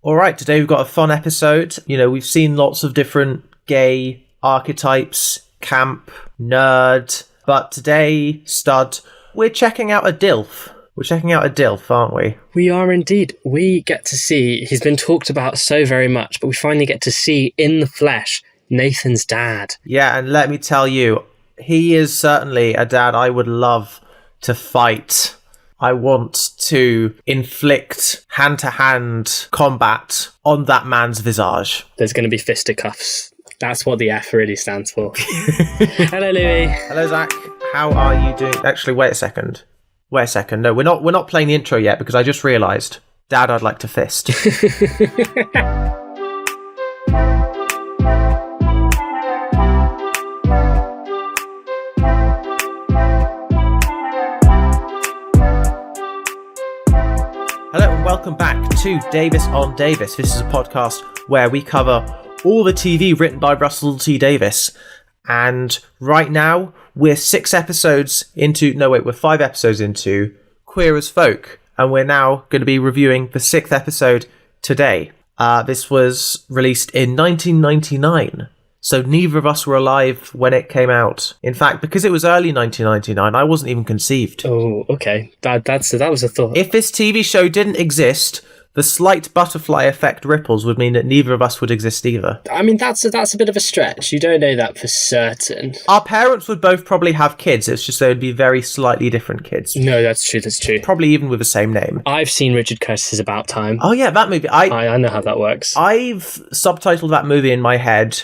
All right, today we've got a fun episode. You know, we've seen lots of different gay archetypes, camp, nerd, but today, stud, we're checking out a DILF. We're checking out a DILF, aren't we? We are indeed. We get to see, he's been talked about so very much, but we finally get to see in the flesh Nathan's dad. Yeah, and let me tell you, he is certainly a dad I would love to fight. I want to inflict hand-to-hand combat on that man's visage. There's going to be fisticuffs. That's what the F really stands for. Hello, Louis. Hello, Zach. How are you doing? Actually, wait a second. No, we're not playing the intro yet because I just realised, Dad, I'd like to fist. Hello and welcome back to Davis on Davis. This is a podcast where we cover all the TV written by Russell T Davies. And right now, we're 5 episodes into Queer as Folk. And we're now going to be reviewing the 6th episode today. This was released in 1999. So neither of us were alive when it came out. In fact, because it was early 1999, I wasn't even conceived. Oh, okay. That was a thought. If this TV show didn't exist, the slight butterfly effect ripples would mean that neither of us would exist either. I mean, that's a bit of a stretch. You don't know that for certain. Our parents would both probably have kids. It's just they would be very slightly different kids. No, that's true. Probably even with the same name. I've seen Richard Curtis's About Time. Oh yeah, that movie. I know how that works. I've subtitled that movie in my head,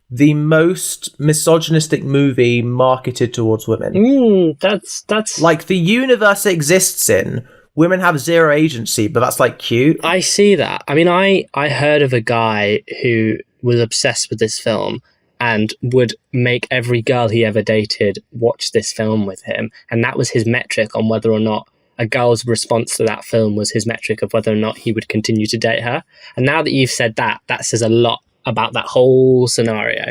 the most misogynistic movie marketed towards women. That's... Like, the universe it exists in, women have zero agency, but that's, like, cute. I see that. I mean, I heard of a guy who was obsessed with this film and would make every girl he ever dated watch this film with him. And that was his metric on whether or not a girl's response to that film was his metric of whether or not he would continue to date her. And now that you've said that, that says a lot about that whole scenario.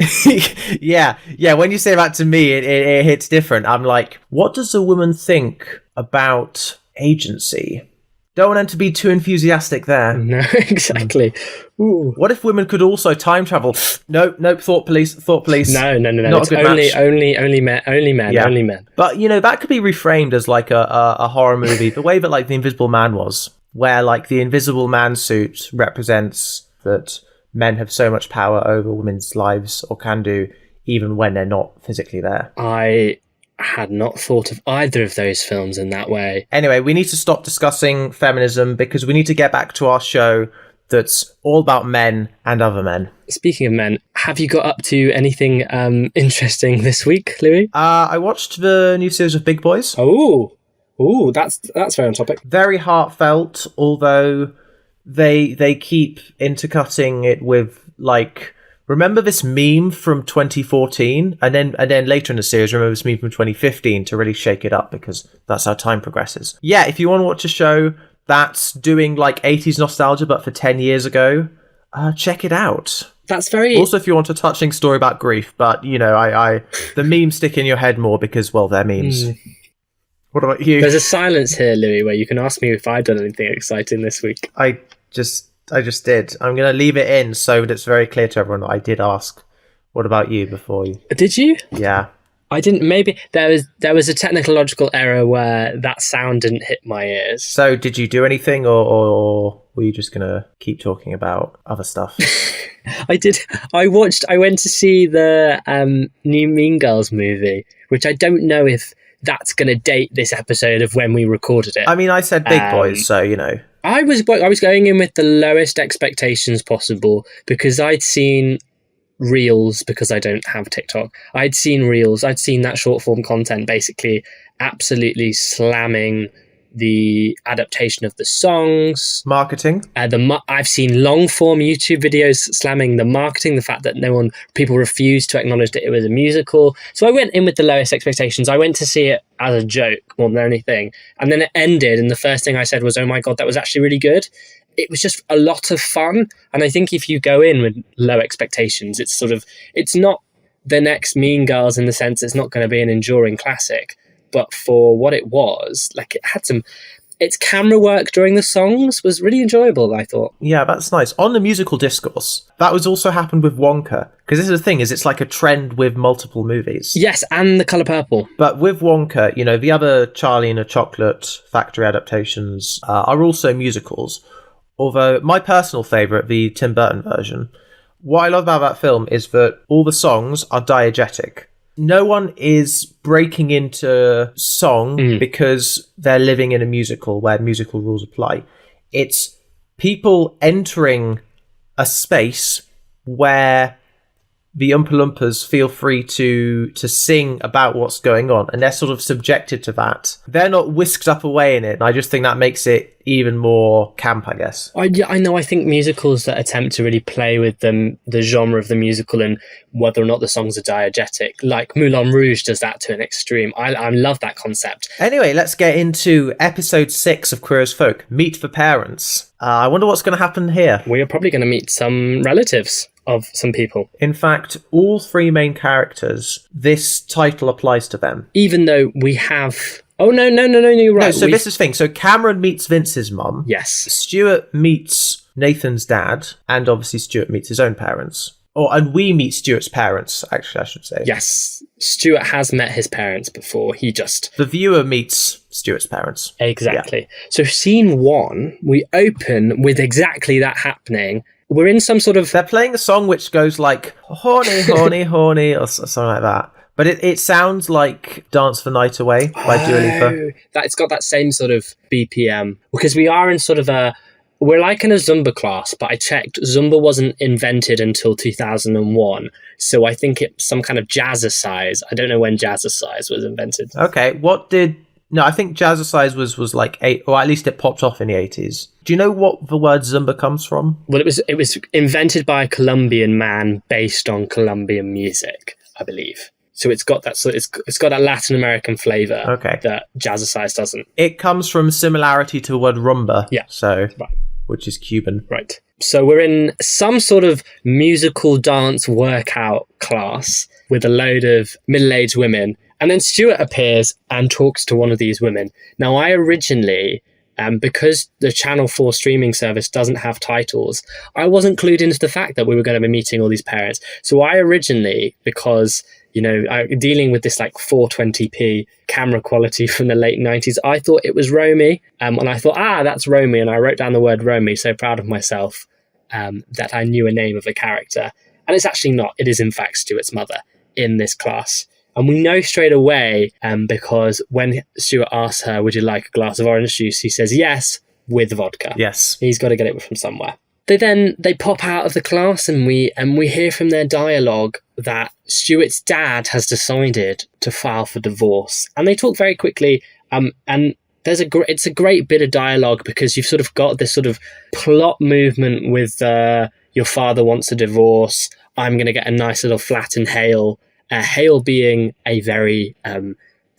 Yeah. When you say that to me, it hits different. I'm like, what does a woman think about agency? Don't want them to be too enthusiastic there. No, exactly. Ooh. What if women could also time travel? Nope. Thought police. No. Not it's a good match. Only men. But you know, that could be reframed as like a horror movie, the way that like The Invisible Man was, where like the Invisible Man suit represents that men have so much power over women's lives, or can do, even when they're not physically there. I had not thought of either of those films in that way. Anyway, we need to stop discussing feminism because we need to get back to our show that's all about men and other men. Speaking of men, have you got up to anything interesting this week, Louis? I watched the new series of Big Boys. Oh, that's very on topic. Very heartfelt, although they keep intercutting it with, like, remember this meme from 2014? And then later in the series, remember this meme from 2015 to really shake it up, because that's how time progresses. Yeah, if you want to watch a show that's doing, like, 80s nostalgia, but for 10 years ago, check it out. That's very... Also, if you want a touching story about grief, but, you know, the memes stick in your head more because, well, they're memes. What about you? There's a silence here, Louis, where you can ask me if I've done anything exciting this week. I just did. I'm going to leave it in so that it's very clear to everyone that I did ask, what about you, before you... Did you? Yeah. I didn't. Maybe there was a technological error where that sound didn't hit my ears. So did you do anything, or were you just going to keep talking about other stuff? I did. I went to see the new Mean Girls movie, which I don't know if that's going to date this episode of when we recorded it. I mean, I said Big Boys, so, you know. I was going in with the lowest expectations possible because I'd seen Reels, because I don't have TikTok. I'd seen Reels. I'd seen that short form content basically absolutely slamming the adaptation of the songs, marketing. I've seen long form YouTube videos slamming the marketing, the fact that people refused to acknowledge that it was a musical. So I went in with the lowest expectations. I went to see it as a joke more than anything, and then it ended, and the first thing I said was, "Oh my god, that was actually really good." It was just a lot of fun, and I think if you go in with low expectations, it's not the next Mean Girls in the sense it's not going to be an enduring classic. But for what it was, like, it had some its camera work during the songs was really enjoyable, I thought. Yeah, that's nice. On the musical discourse, that was also happened with Wonka. Because this is the thing, is it's like a trend with multiple movies. Yes, and The Colour Purple. But with Wonka, the other Charlie and the Chocolate Factory adaptations are also musicals. Although my personal favourite, the Tim Burton version, what I love about that film is that all the songs are diegetic. No one is breaking into song because they're living in a musical where musical rules apply. It's people entering a space where the Oompa Loompas feel free to sing about what's going on, and they're sort of subjected to that. They're not whisked up away in it, and I just think that makes it even more camp, I guess. I know. I think musicals that attempt to really play with the genre of the musical and whether or not the songs are diegetic, like Moulin Rouge does that to an extreme. I love that concept. Anyway, let's get into episode 6 of Queer as Folk, Meet the Parents. I wonder what's going to happen here. We are probably going to meet some relatives of some people. In fact, all 3 main characters, this title applies to them. Even though we have... Oh, no, you're right. No, so this is the thing. So Cameron meets Vince's mum. Yes. Stuart meets Nathan's dad, and obviously Stuart meets his own parents. And we meet Stuart's parents, actually, I should say. Yes. Stuart has met his parents before. The viewer meets Stuart's parents. Exactly. Yeah. So scene 1, we open with exactly that happening. We're in some sort of... They're playing a song which goes like, horny, horny, horny, or something like that. But it sounds like Dance the Night Away by Dua Lipa. It's got that same sort of BPM. Because we are in sort of we're like in a Zumba class, but I checked, Zumba wasn't invented until 2001. So I think it's some kind of jazzercise. I don't know when jazzercise was invented. Okay, No, I think jazzercise was like 8, or at least it popped off in the 80s. Do you know what the word Zumba comes from? Well, it was invented by a Colombian man based on Colombian music, I believe. So it's got that it's got that Latin American flavour that jazzercise doesn't. It comes from similarity to the word rumba. Yeah. So, which is Cuban. Right. So we're in some sort of musical dance workout class with a load of middle-aged women. And then Stuart appears and talks to one of these women. Now, I originally, because the Channel 4 streaming service doesn't have titles, I wasn't clued into the fact that we were going to be meeting all these parents. So I originally, because, dealing with this like 420p camera quality from the late 90s, I thought it was Romy. And I thought, that's Romy. And I wrote down the word Romy, so proud of myself that I knew a name of a character. And it's actually not. It is, in fact, Stuart's mother in this class. And we know straight away, because when Stuart asks her, would you like a glass of orange juice? He says yes, with vodka. Yes. He's got to get it from somewhere. They pop out of the class and we hear from their dialogue that Stuart's dad has decided to file for divorce. And they talk very quickly. And it's a great bit of dialogue because you've sort of got this sort of plot movement with your father wants a divorce. I'm going to get a nice little flat in Hale. Hale being a very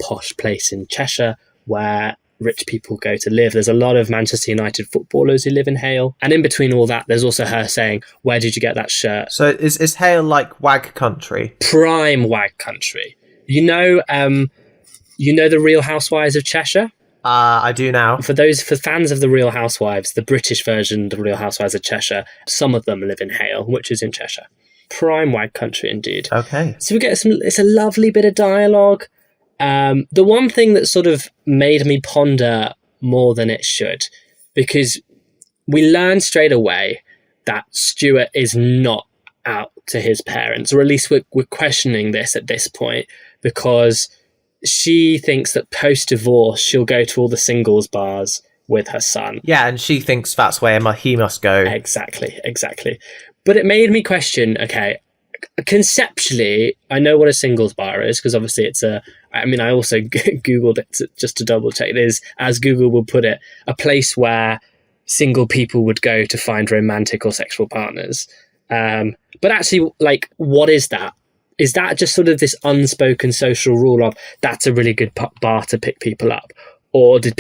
posh place in Cheshire where rich people go to live. There's a lot of Manchester United footballers who live in Hale. And in between all that, there's also her saying, where did you get that shirt? So is Hale like wag country? Prime wag country. You know the Real Housewives of Cheshire? I do now. For fans of the Real Housewives, the British version of the Real Housewives of Cheshire, some of them live in Hale, which is in Cheshire. Prime wag country indeed. Okay. So we get it's a lovely bit of dialogue. The one thing that sort of made me ponder more than it should, because we learn straight away that Stuart is not out to his parents, or at least we're questioning this at this point, because she thinks that post-divorce she'll go to all the singles bars with her son. Yeah, and she thinks that's where he must go. Exactly. But it made me question, okay, conceptually, I know what a singles bar is, because obviously I also Googled it just to double check. It is, as Google would put it, a place where single people would go to find romantic or sexual partners. But actually, like, what is that? Is that just sort of this unspoken social rule of that's a really good bar to pick people up? Or did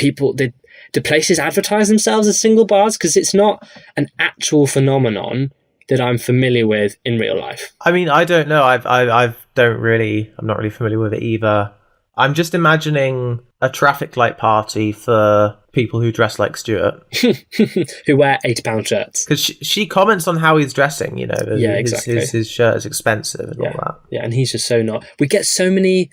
places advertise themselves as single bars? Because it's not an actual phenomenon that I'm familiar with in real life. I mean, I don't know. I'm not really familiar with it either. I'm just imagining a traffic light party for people who dress like Stuart. Who wear £80 shirts. Because she comments on how he's dressing, you know. Yeah, exactly. His shirt is expensive and all that. Yeah, and he's just so not. We get so many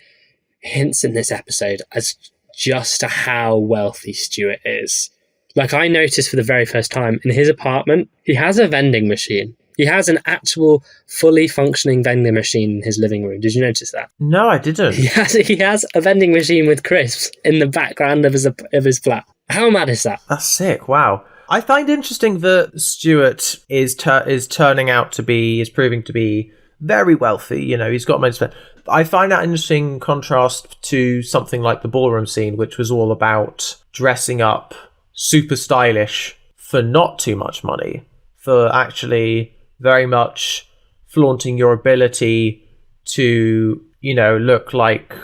hints in this episode as just to how wealthy Stuart is. Like, I noticed for the very first time, in his apartment, he has a vending machine. He has an actual fully functioning vending machine in his living room. Did you notice that? No, I didn't. He has a vending machine with crisps in the background of his flat. How mad is that? That's sick. Wow. I find interesting that Stuart is proving to be very wealthy. You know, he's got money to spend. I find that interesting contrast to something like the ballroom scene, which was all about dressing up super stylish for not too much money, for actually very much flaunting your ability to, you know, look like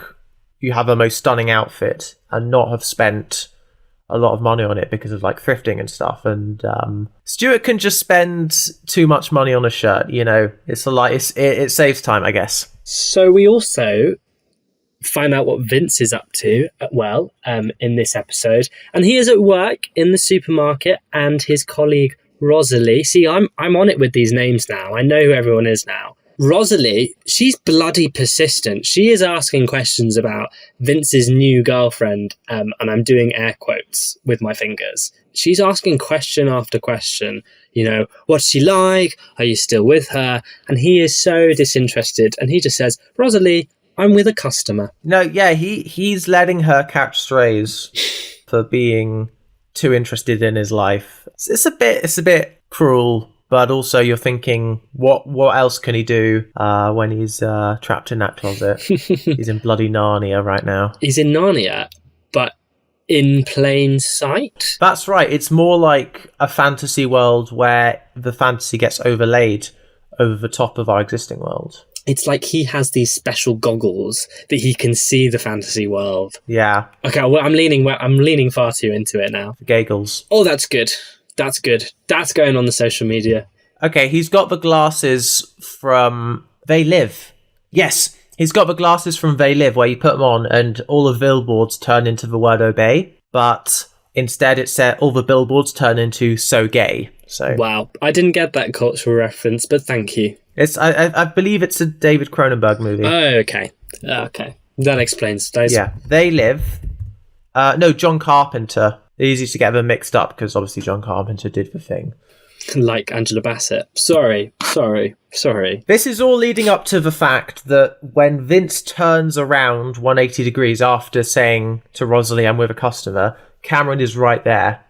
you have a most stunning outfit and not have spent a lot of money on it because of like thrifting and stuff. And Stuart can just spend too much money on a shirt, you know. It saves time, I guess. So we also find out what Vince is up to in this episode, and he is at work in the supermarket, and his colleague Rosalie. See, I'm on it with these names now. I know who everyone is now. Rosalie, she's bloody persistent. She is asking questions about Vince's new girlfriend, and I'm doing air quotes with my fingers. She's asking question after question. You know, what's she like? Are you still with her? And he is so disinterested, and he just says, Rosalie, I'm with a customer. No, yeah, he's letting her catch strays for being too interested in his life. It's a bit cruel, but also you're thinking, what else can he do when he's trapped in that closet? He's in bloody Narnia right now. He's in Narnia, but in plain sight. That's right. It's more like a fantasy world where the fantasy gets overlaid over the top of our existing world. It's like he has these special goggles that he can see the fantasy world. Yeah. Okay, well, I'm leaning far too into it now. Giggles. Oh, that's good. That's good. That's going on the social media. Okay, he's got the glasses from They Live. Yes, he's got the glasses from They Live, where you put them on and all the billboards turn into the word obey, but instead it said all the billboards turn into so gay. So wow, I didn't get that cultural reference, but thank you. I believe it's a David Cronenberg movie. Oh, okay. That explains those. Yeah, They Live. No, John Carpenter. It's easy to get them mixed up because obviously John Carpenter did the Thing. Like Angela Bassett. Sorry. This is all leading up to the fact that when Vince turns around 180 degrees after saying to Rosalie, I'm with a customer, Cameron is right there.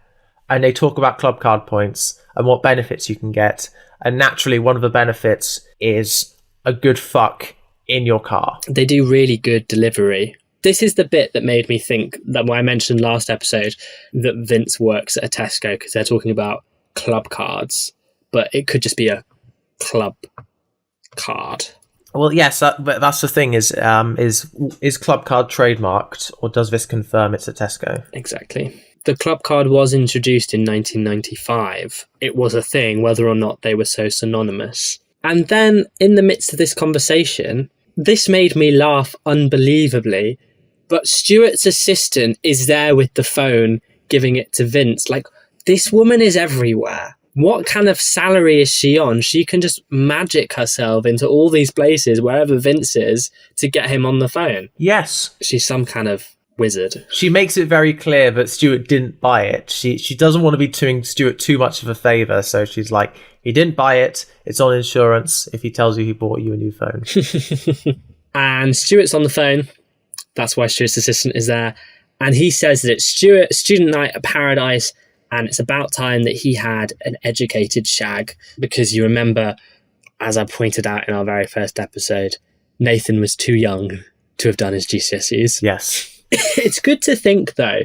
And they talk about club card points and what benefits you can get. And naturally, one of the benefits is a good fuck in your car. They do really good delivery. This is the bit that made me think that when I mentioned last episode that Vince works at a Tesco because they're talking about club cards, but it could just be a club card. Well, yes, that's the thing is club card trademarked, or does this confirm it's a Tesco? Exactly. The club card was introduced in 1995. It was a thing, whether or not they were so synonymous. And then, in the midst of this conversation, this made me laugh unbelievably, but Stuart's assistant is there with the phone, giving it to Vince. Like, this woman is everywhere. What kind of salary is she on? She can just magic herself into all these places, wherever Vince is, to get him on the phone. Yes. She's some kind of wizard. She makes it very clear that Stuart didn't buy it. She doesn't want to be doing Stuart too much of a favour, so she's like, he didn't buy it, it's on insurance if he tells you he bought you a new phone. And Stuart's on the phone. That's why Stuart's assistant is there. And he says that it's student night at Paradise, and it's about time that he had an educated shag, because you remember, as I pointed out in our very first episode, Nathan was too young to have done his GCSEs. Yes. It's good to think, though,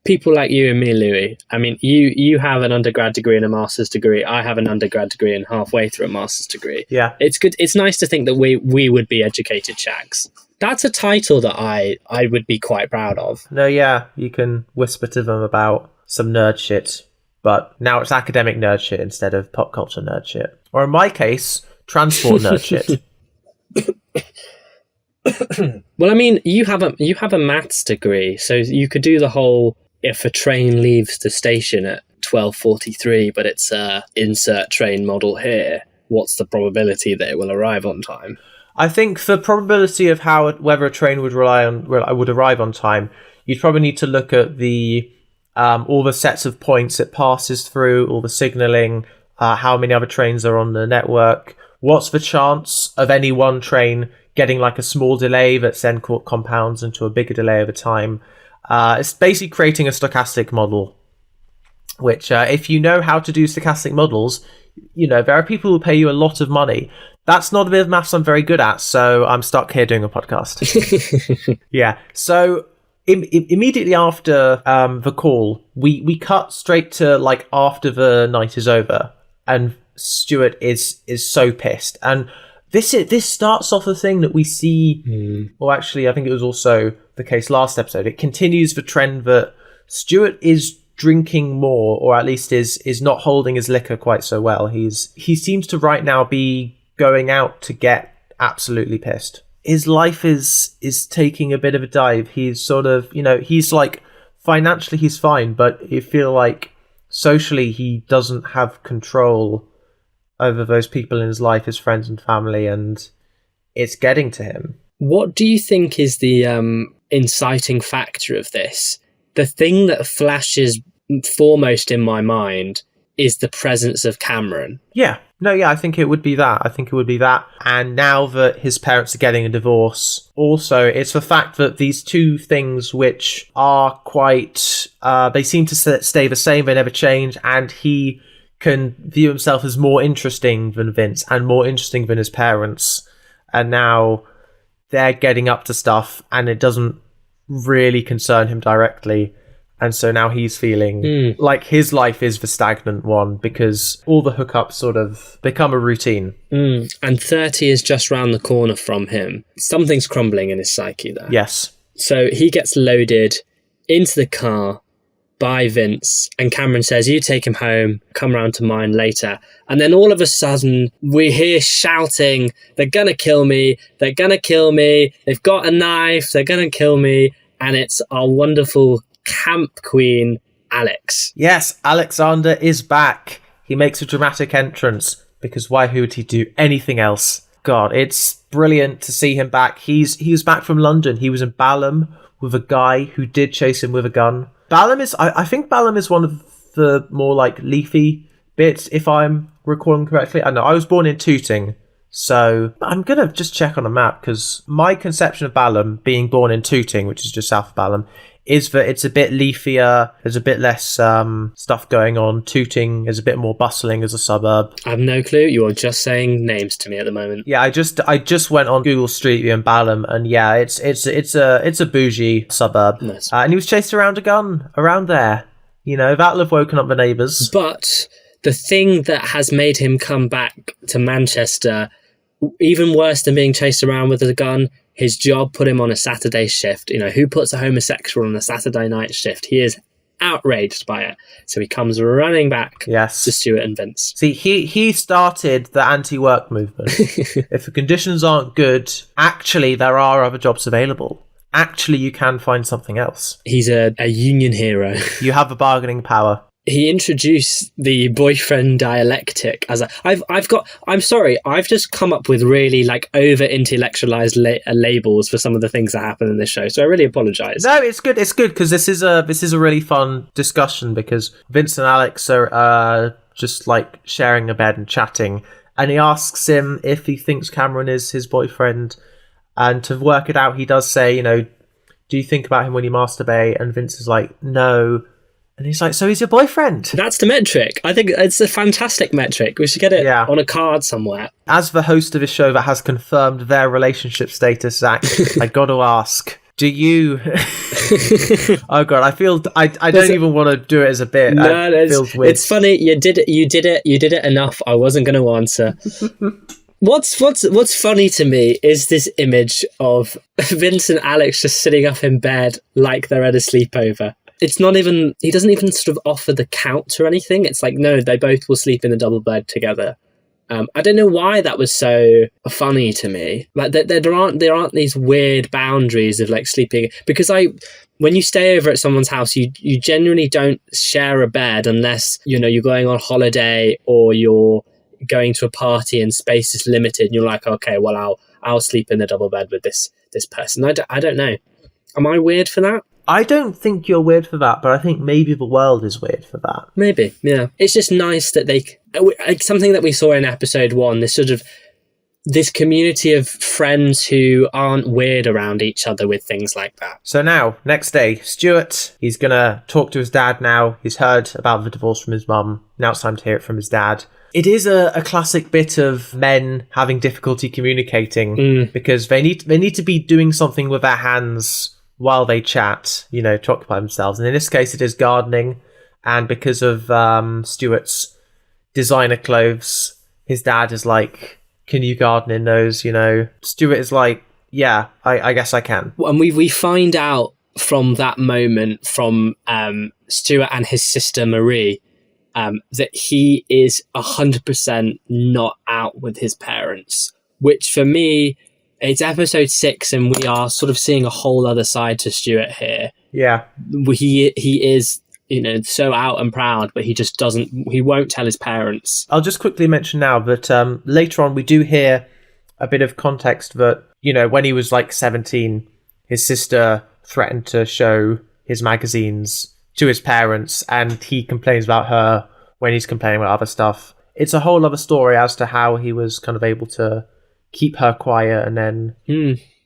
people like you and me, Louis. I mean, you have an undergrad degree and a master's degree. I have an undergrad degree and halfway through a master's degree. Yeah. It's good. It's nice to think that we would be educated shags. That's a title that I would be quite proud of. No, yeah, you can whisper to them about some nerd shit, but now it's academic nerd shit instead of pop culture nerd shit. Or in my case, transport nerd shit. Well, I mean, you have a maths degree, so you could do the whole, if a train leaves the station at 12:43, but it's a insert train model here, what's the probability that it will arrive on time? I think the probability of whether a train would arrive on time, you'd probably need to look at the all the sets of points it passes through, all the signalling, how many other trains are on the network, what's the chance of any one train getting like a small delay that then compounds into a bigger delay over time. It's basically creating a stochastic model, which if you know how to do stochastic models, there are people who pay you a lot of money. That's not a bit of maths I'm very good at, so I'm stuck here doing a podcast. Yeah, so immediately after the call, we cut straight to like after the night is over, and Stuart is so pissed. And this starts off a thing that we see, or actually I think it was also the case last episode. It continues the trend that Stuart is drinking more, or at least is not holding his liquor quite so well. He seems to right now be going out to get absolutely pissed. His life is taking a bit of a dive. He's sort of, he's like, financially he's fine, but you feel like socially he doesn't have control over those people in his life, his friends and family, and it's getting to him. What do you think is the inciting factor of this? The thing that flashes foremost in my mind is the presence of Cameron. I think it would be that. And now that his parents are getting a divorce, also it's the fact that these two things, which are quite they seem to stay the same, they never change, and he can view himself as more interesting than Vince and more interesting than his parents, and now they're getting up to stuff and it doesn't really concern him directly. And so now he's feeling like his life is the stagnant one because all the hookups sort of become a routine. And 30 is just round the corner from him. Something's crumbling in his psyche there. Yes. So he gets loaded into the car by Vince, and Cameron says, "You take him home, come round to mine later." And then all of a sudden we hear shouting, "They're gonna kill me, they're gonna kill me, they've got a knife, they're gonna kill me." And it's our wonderful camp queen, Alex. Yes, Alexander is back. He makes a dramatic entrance because why would he do anything else? God, it's brilliant to see him back. He was back from London. He was in Balham with a guy who did chase him with a gun. Balham is, I think Balham is one of the more like leafy bits, if I'm recalling correctly. I know I was born in Tooting, so I'm gonna just check on a map because my conception of Balham, being born in Tooting, which is just south of Balham, is that it's a bit leafier, there's a bit less stuff going on. Tooting is a bit more bustling as a suburb. I have no clue. You are just saying names to me at the moment. Yeah, I just went on Google Street View in Balham, and yeah, it's a bougie suburb. Nice. And he was chased around a gun around there. That'll have woken up the neighbours. But the thing that has made him come back to Manchester, even worse than being chased around with a gun, his job put him on a Saturday shift. Who puts a homosexual on a Saturday night shift? He is outraged by it. So he comes running back to Stuart and Vince. See, he started the anti-work movement. If the conditions aren't good, actually there are other jobs available. Actually, you can find something else. He's a union hero. You have the bargaining power. He introduced the boyfriend dialectic as I've just come up with really like over intellectualized labels for some of the things that happen in this show, so I really apologize. No, it's good because this is a really fun discussion because Vince and Alex are just like sharing a bed and chatting, and he asks him if he thinks Cameron is his boyfriend, and to work it out he does say, do you think about him when you masturbate? And Vince is like, no. And he's like, so he's your boyfriend? That's the metric. I think it's a fantastic metric. We should get it on a card somewhere. As the host of a show that has confirmed their relationship status, Zach, I got to ask, do you... Oh, God, I don't even want to do it as a bit. No, it feels weird. It's funny. You did it enough. I wasn't going to answer. What's funny to me is this image of Vince and Alex just sitting up in bed like they're at a sleepover. It's not even, he doesn't even sort of offer the couch or anything. It's like, no, they both will sleep in a double bed together. I don't know why that was so funny to me. Like there aren't these weird boundaries of like sleeping, because when you stay over at someone's house, you generally don't share a bed unless you're going on holiday or you're going to a party and space is limited. And you're like, okay, well I'll sleep in a double bed with this person. I don't know. Am I weird for that? I don't think you're weird for that, but I think maybe the world is weird for that. Maybe, yeah. It's just nice that something that we saw in episode 1, this community of friends who aren't weird around each other with things like that. So now, next day, Stuart, he's going to talk to his dad now. He's heard about the divorce from his mum. Now it's time to hear it from his dad. It is a classic bit of men having difficulty communicating because they need to be doing something with their hands while they chat, to occupy themselves. And in this case, it is gardening. And because of Stuart's designer clothes, his dad is like, can you garden in those, Stuart is like, yeah, I guess I can. And we find out from that moment from Stuart and his sister Marie that he is 100% not out with his parents, which for me, it's episode 6 and we are sort of seeing a whole other side to Stuart here. Yeah. He is, so out and proud, but he won't tell his parents. I'll just quickly mention now that later on we do hear a bit of context that, when he was like 17, his sister threatened to show his magazines to his parents and he complains about her when he's complaining about other stuff. It's a whole other story as to how he was kind of able to keep her quiet and then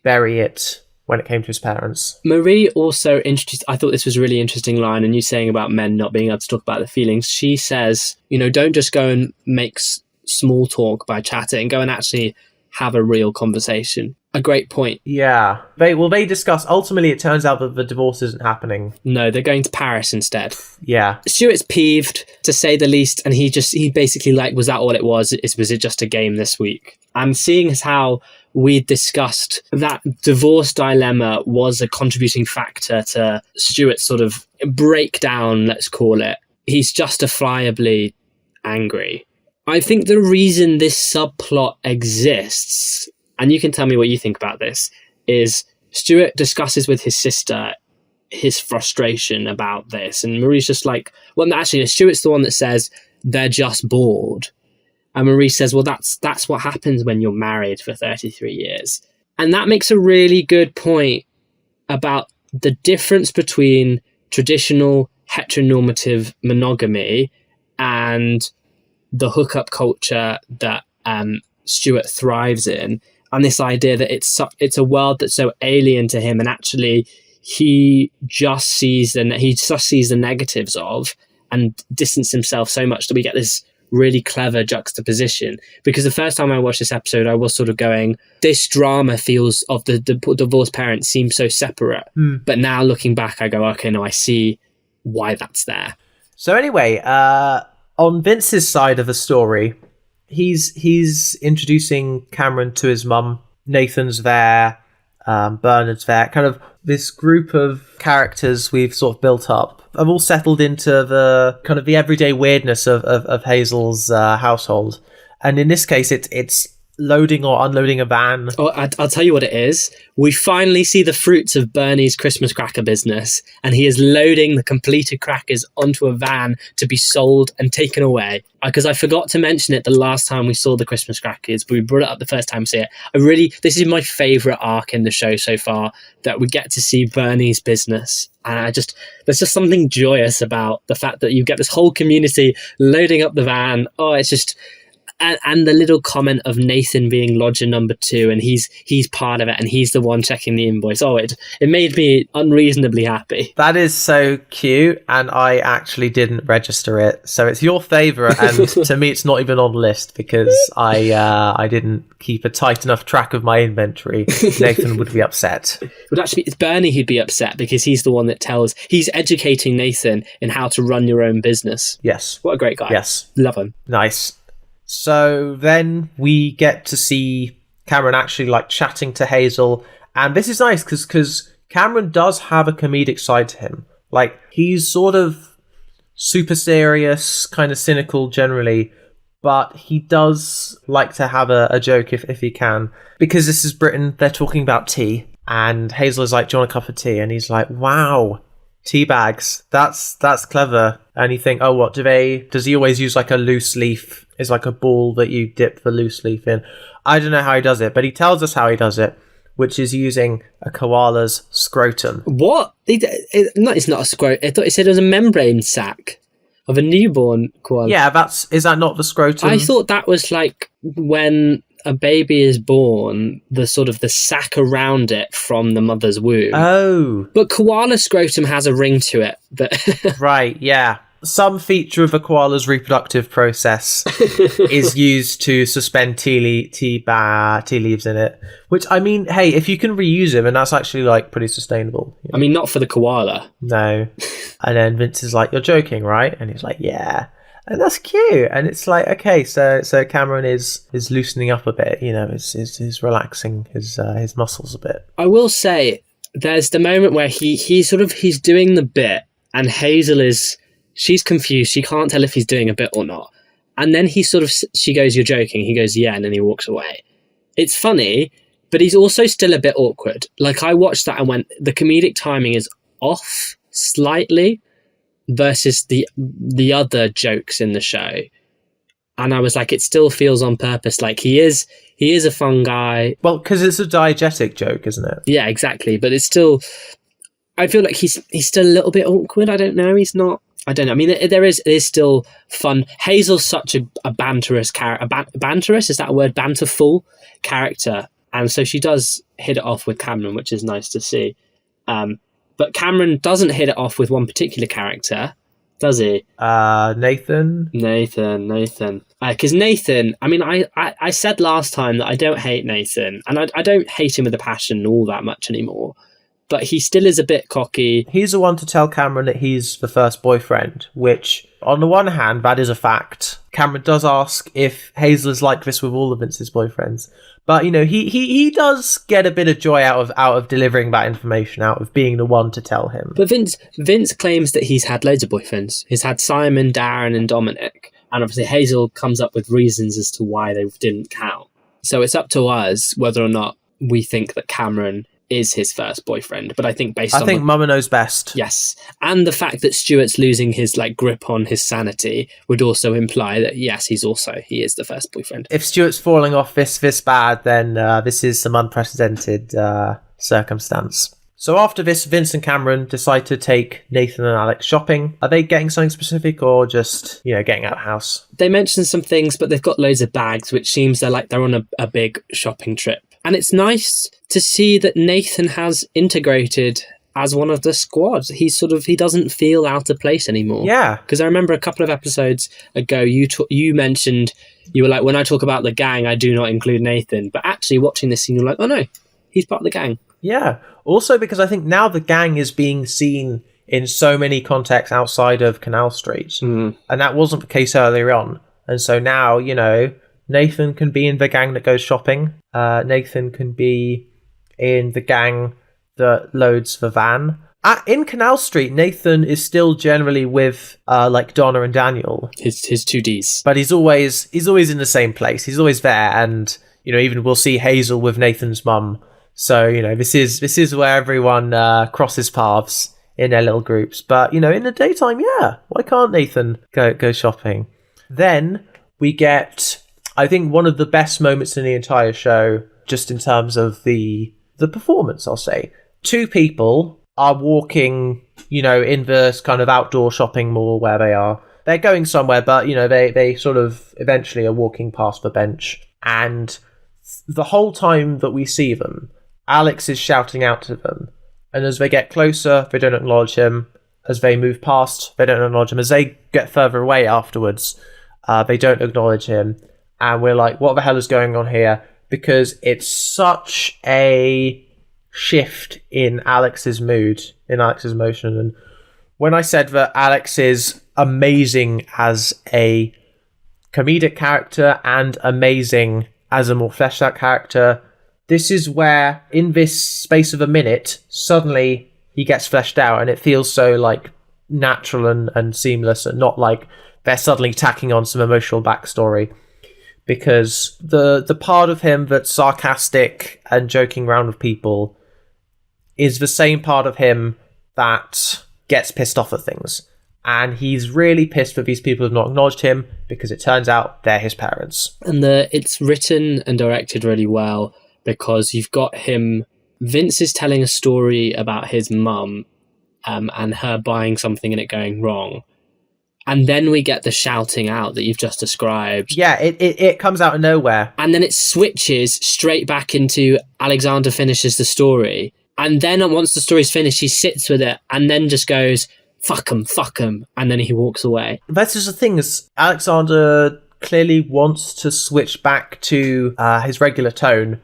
bury it when it came to his parents. Marie also introduced, I thought this was a really interesting line, and you saying about men not being able to talk about their feelings. She says, don't just go and make small talk by chatting, go and actually have a real conversation. A great point. Yeah. They discuss, ultimately it turns out that the divorce isn't happening. No, they're going to Paris instead. Yeah. Stuart's peeved, to say the least, and he basically like, was that all it was? Was it just a game this week? And seeing as how we discussed that divorce dilemma was a contributing factor to Stuart's sort of breakdown, let's call it, he's justifiably angry. I think the reason this subplot exists, and you can tell me what you think about this, is Stuart discusses with his sister his frustration about this. And Marie's just like, well, actually, Stuart's the one that says they're just bored. And Marie says, well, that's what happens when you're married for 33 years. And that makes a really good point about the difference between traditional heteronormative monogamy and the hookup culture that Stuart thrives in, and this idea that it's a world that's so alien to him, and actually he just sees the negatives of, and distance himself so much that we get this really clever juxtaposition. Because the first time I watched this episode, I was sort of going, this drama feels of the divorced parents seems so separate. But now looking back, I go, okay, no, I see why that's there. So anyway, on Vince's side of the story, he's introducing Cameron to his mum. Nathan's there, Bernard's there. Kind of this group of characters we've sort of built up have all settled into the kind of the everyday weirdness of Hazel's household. And in this case, it's loading or unloading a van. Oh, I'll tell you what it is. We finally see the fruits of Bernie's Christmas cracker business, and he is loading the completed crackers onto a van to be sold and taken away. Because I forgot to mention it the last time we saw the Christmas crackers, but we brought it up the first time we see it. This is my favourite arc in the show so far, that we get to see Bernie's business. And there's just something joyous about the fact that you get this whole community loading up the van. Oh, it's just... And the little comment of Nathan being lodger number 2, and he's part of it, and he's the one checking the invoice. Oh, it made me unreasonably happy. That is so cute, and I actually didn't register it. So it's your favourite, and to me it's not even on the list because I didn't keep a tight enough track of my inventory. Nathan would be upset. But actually, it's Bernie who'd be upset because he's the one that he's educating Nathan in how to run your own business. Yes. What a great guy. Yes. Love him. Nice. So then we get to see Cameron actually like chatting to Hazel. And this is nice because Cameron does have a comedic side to him. Like, he's sort of super serious, kind of cynical generally. but he does like to have a joke if he can. Because this is Britain, they're talking about tea. And Hazel is like, do you want a cup of tea? And he's like, wow, tea bags. That's clever. And you think, oh, what does he always use like a loose leaf? It's like a ball that you dip the loose leaf in. I don't know how he does it, but he tells us how he does it, which is using a koala's scrotum. What? It's not a scrotum. I thought he said it was a membrane sac of a newborn koala. Yeah, is that not the scrotum? I thought that was like when a baby is born, the sort of the sac around it from the mother's womb. Oh. But koala scrotum has a ring to it. But right, yeah. Some feature of a koala's reproductive process is used to suspend tea leaves in it. Which, I mean, hey, if you can reuse them, and that's actually like pretty sustainable. I mean, not for the koala. No. And then Vince is like, you're joking, right? And he's like, yeah. And that's cute. And it's like, okay, so Cameron is loosening up a bit, you know, is relaxing his muscles a bit. I will say, there's the moment where he's doing the bit, and Hazel she's confused. She can't tell if he's doing a bit or not. And then she goes, you're joking. He goes, yeah. And then he walks away. It's funny, but he's also still a bit awkward. Like, I watched that and went, the comedic timing is off slightly versus the other jokes in the show. And I was like, it still feels on purpose. Like, he is a fun guy. Well, because it's a diegetic joke, isn't it? Yeah, exactly. But it's still, I feel like he's still a little bit awkward. I don't know. He's not. I don't know. I mean, it is still fun. Hazel's such a banterous character. Banterous? Is that a word? Banterful character. And so she does hit it off with Cameron, which is nice to see. But Cameron doesn't hit it off with one particular character, does he? Nathan. Because Nathan, I mean, I said last time that I don't hate Nathan. And I don't hate him with a passion all that much anymore. But he still is a bit cocky. He's the one to tell Cameron that he's the first boyfriend, which, on the one hand, that is a fact. Cameron does ask if Hazel is like this with all of Vince's boyfriends. But, you know, he does get a bit of joy out of delivering that information, out of being the one to tell him. But Vince claims that he's had loads of boyfriends. He's had Simon, Darren, and Dominic. And obviously Hazel comes up with reasons as to why they didn't count. So it's up to us whether or not we think that Cameron is his first boyfriend, but I think Mama knows best. Yes, and the fact that Stuart's losing his grip on his sanity would also imply that yes, he is the first boyfriend. If Stuart's falling off this bad, then this is some unprecedented circumstance. So after this, Vince and Cameron decide to take Nathan and Alex shopping. Are they getting something specific or just, you know, getting out of the house? They mention some things, but they've got loads of bags, which seems they're on a big shopping trip. And it's nice to see that Nathan has integrated as one of the squad. He doesn't feel out of place anymore. Yeah. Because I remember a couple of episodes ago, you mentioned, you were like, when I talk about the gang, I do not include Nathan. But actually watching this scene, you're like, oh no, he's part of the gang. Yeah. Also because I think now the gang is being seen in so many contexts outside of Canal Street. Mm. And that wasn't the case earlier on. And so now, you know, Nathan can be in the gang that goes shopping. Nathan can be in the gang that loads the van. In Canal Street, Nathan is still generally with Donna and Daniel. His two Ds. But he's always in the same place. He's always there, and you know, even we'll see Hazel with Nathan's mum. So you know, this is where everyone crosses paths in their little groups. But you know, in the daytime, yeah, why can't Nathan go shopping? Then we get, I think, one of the best moments in the entire show, just in terms of the performance, I'll say. Two people are walking, you know, in this kind of outdoor shopping mall where they are. They're going somewhere, but, you know, they sort of eventually are walking past the bench. And the whole time that we see them, Alex is shouting out to them. And as they get closer, they don't acknowledge him. As they move past, they don't acknowledge him. As they get further away afterwards, they don't acknowledge him. And we're like, what the hell is going on here? Because it's such a shift in Alex's mood, in Alex's emotion. And when I said that Alex is amazing as a comedic character and amazing as a more fleshed out character, this is where, in this space of a minute, suddenly he gets fleshed out and it feels so natural and seamless, and not they're suddenly tacking on some emotional backstory, because the part of him that's sarcastic and joking around with people is the same part of him that gets pissed off at things. And he's really pissed that these people have not acknowledged him, because it turns out they're his parents. And it's written and directed really well, because you've got him... Vince is telling a story about his mum and her buying something and it going wrong. And then we get the shouting out that you've just described. Yeah, it comes out of nowhere. And then it switches straight back into Alexander finishes the story. And then once the story's finished, he sits with it and then just goes, fuck him. And then he walks away. That's just the thing, is Alexander clearly wants to switch back to his regular tone,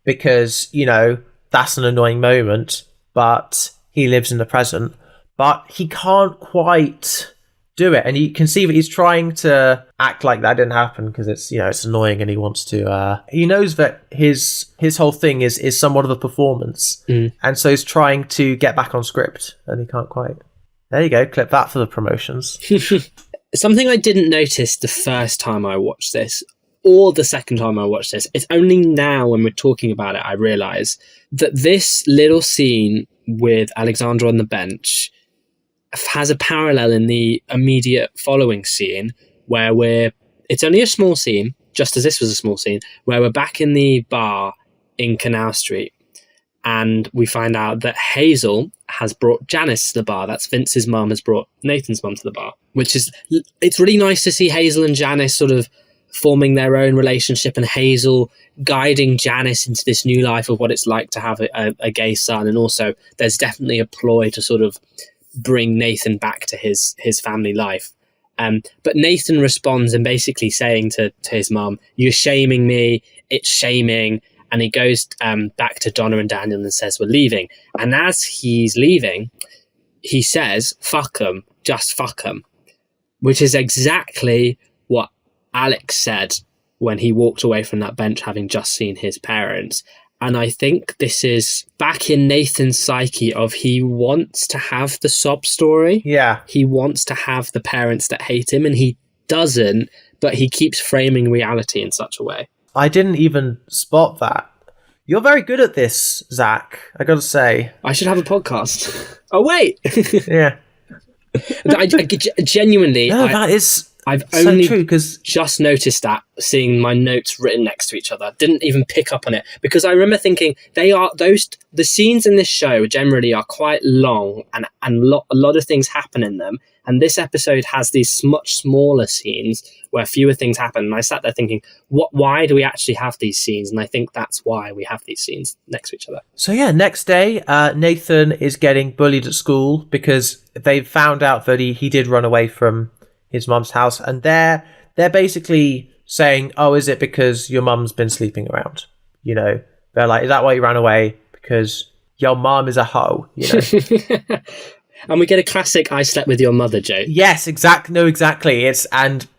because, you know, that's an annoying moment, but he lives in the present. But he can't quite do it, and you can see that he's trying to act like that didn't happen, because it's, you know, it's annoying, and he wants to he knows that his whole thing is somewhat of a performance, and so he's trying to get back on script, and he can't quite. There you go, clip that for the promotions. Something I didn't notice the first time I watched this, or the second time I watched this, it's only now when we're talking about it I realise that this little scene with Alexander on the bench has a parallel in the immediate following scene, where it's only a small scene, just as this was a small scene, where we're back in the bar in Canal Street, and we find out that Hazel has brought Janice to the bar. That's Vince's mum has brought Nathan's mum to the bar, it's really nice to see Hazel and Janice sort of forming their own relationship, and Hazel guiding Janice into this new life of what it's like to have a gay son. And also there's definitely a ploy to sort of bring Nathan back to his family life. But Nathan responds and basically saying to his mum, "You're shaming me, it's shaming." And he goes back to Donna and Daniel and says, "We're leaving." And as he's leaving, he says, "Fuck 'em, just fuck 'em," which is exactly what Alex said when he walked away from that bench having just seen his parents. And I think this is back in Nathan's psyche of he wants to have the sob story. Yeah. He wants to have the parents that hate him, and he doesn't, but he keeps framing reality in such a way. I didn't even spot that. You're very good at this, Zach, I gotta say. I should have a podcast. Oh, wait! Yeah. I genuinely... No, that is... I've so only true, because just noticed that, seeing my notes written next to each other. Didn't even pick up on it, because I remember thinking the scenes in this show generally are quite long, and a lot of things happen in them. And this episode has these much smaller scenes where fewer things happen. And I sat there thinking, why do we actually have these scenes? And I think that's why we have these scenes next to each other. So yeah, next day, Nathan is getting bullied at school because they found out that he did run away from his mum's house, and they're basically saying, "Oh, is it because your mum's been sleeping around?" You know, they're like, "Is that why you ran away? Because your mum is a hoe?" You know. And we get a classic "I slept with your mother" joke. Yes, exactly. No, exactly. It's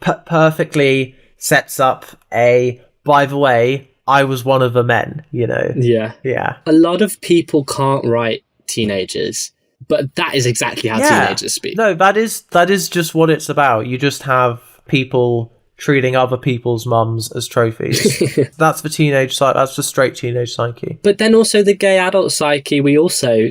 perfectly sets up a, by the way, I was one of the men. You know. Yeah. A lot of people can't write teenagers. But that is exactly how teenagers speak. No, that is just what it's about. You just have people treating other people's mums as trophies. That's the teenage psyche. That's the straight teenage psyche. But then also the gay adult psyche, we also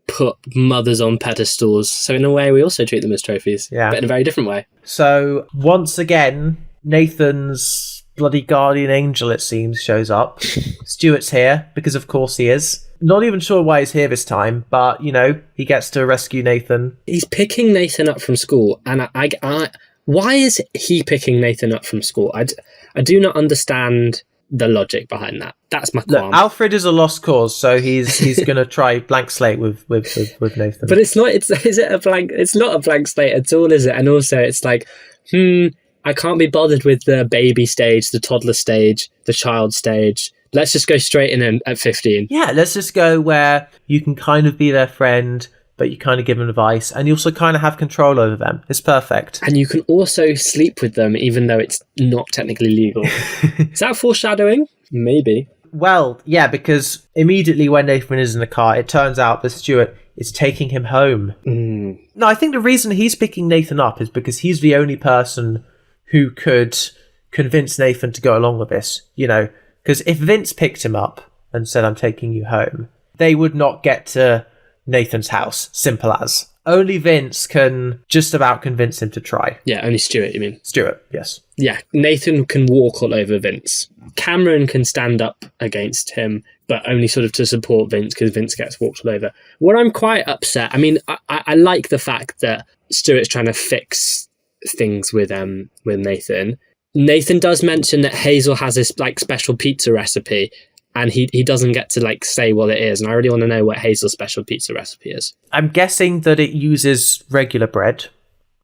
put mothers on pedestals. So in a way, we also treat them as trophies. Yeah. But in a very different way. So once again, Nathan's bloody guardian angel, it seems, shows up. Stuart's here, because of course he is. Not even sure why he's here this time, but, you know, he gets to rescue Nathan. He's picking Nathan up from school, and why is he picking Nathan up from school? I do not understand the logic behind that. That's my qualm. Look, Alfred is a lost cause, so he's going to try blank slate with Nathan. But it's not. Is it a blank? It's not a blank slate at all, is it? And also, it's like, I can't be bothered with the baby stage, the toddler stage, the child stage. Let's just go straight in at 15. Yeah, let's just go where you can kind of be their friend, but you kind of give them advice, and you also kind of have control over them. It's perfect. And you can also sleep with them, even though it's not technically legal. Is that foreshadowing? Maybe. Well, yeah, because immediately when Nathan is in the car, it turns out that Stuart is taking him home. No, I think the reason he's picking Nathan up is because he's the only person who could convince Nathan to go along with this, you know, because if Vince picked him up and said, I'm taking you home, they would not get to Nathan's house, simple as. Only Vince can just about convince him to try. Yeah, only Stuart, you mean? Stuart, yes. Yeah, Nathan can walk all over Vince. Cameron can stand up against him, but only sort of to support Vince, because Vince gets walked all over. What I'm quite upset, I mean, I like the fact that Stuart's trying to fix things with Nathan. Nathan does mention that Hazel has this like special pizza recipe, and he doesn't get to like say what it is, and I really want to know what Hazel's special pizza recipe is. I'm guessing that it uses regular bread,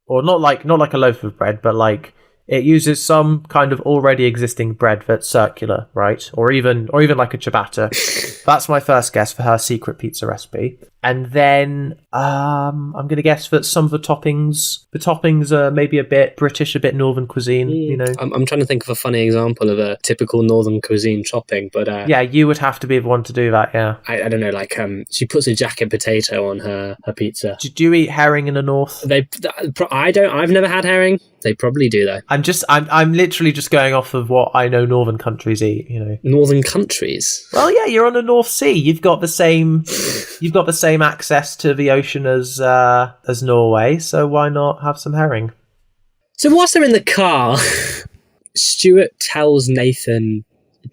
or not like a loaf of bread, but like it uses some kind of already existing bread that's circular, right? Or even like a ciabatta. That's my first guess for her secret pizza recipe. And then I'm going to guess that some of the toppings are maybe a bit British, a bit Northern cuisine, you know? I'm trying to think of a funny example of a typical Northern cuisine topping, but... yeah, you would have to be the one to do that, yeah. I don't know, like, she puts a jacket potato on her pizza. Do you eat herring in the North? I've never had herring. They probably do, though. I'm literally just going off of what I know Northern countries eat, you know. Northern countries? Well, yeah, you're on the North Sea. You've got the same access to the ocean as Norway, so why not have some herring? So whilst they're in the car, Stuart tells Nathan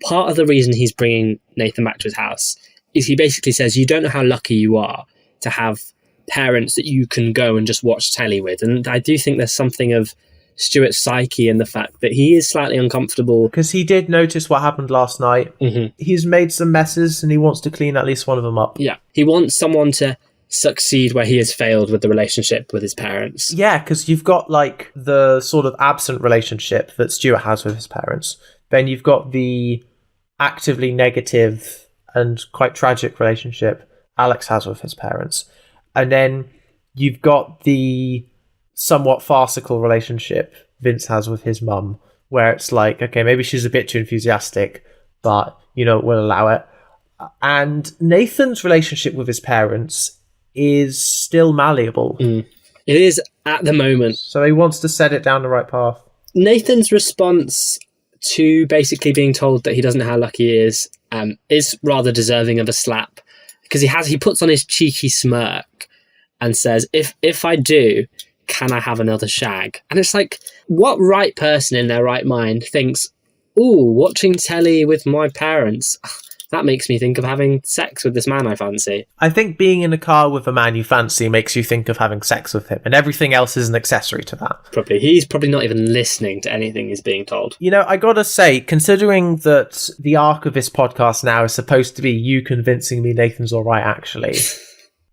part of the reason he's bringing Nathan back to his house is he basically says, you don't know how lucky you are to have parents that you can go and just watch telly with. And I do think there's something of Stuart's psyche in the fact that he is slightly uncomfortable. Because he did notice what happened last night. Mm-hmm. He's made some messes and he wants to clean at least one of them up. Yeah. He wants someone to succeed where he has failed with the relationship with his parents. Yeah, because you've got like the sort of absent relationship that Stuart has with his parents. Then you've got the actively negative and quite tragic relationship Alex has with his parents. And then you've got the somewhat farcical relationship Vince has with his mum, where it's like, okay, maybe she's a bit too enthusiastic, but, you know, we'll allow it. And Nathan's relationship with his parents is still malleable. It is at the moment. So he wants to set it down the right path. Nathan's response to basically being told that he doesn't know how lucky he is rather deserving of a slap, because he puts on his cheeky smirk and says, if I do, can I have another shag? And it's like, what right person in their right mind thinks, ooh, watching telly with my parents, that makes me think of having sex with this man I fancy. I think being in a car with a man you fancy makes you think of having sex with him, and everything else is an accessory to that. Probably. He's probably not even listening to anything he's being told. You know, I gotta say, considering that the arc of this podcast now is supposed to be you convincing me Nathan's alright, actually,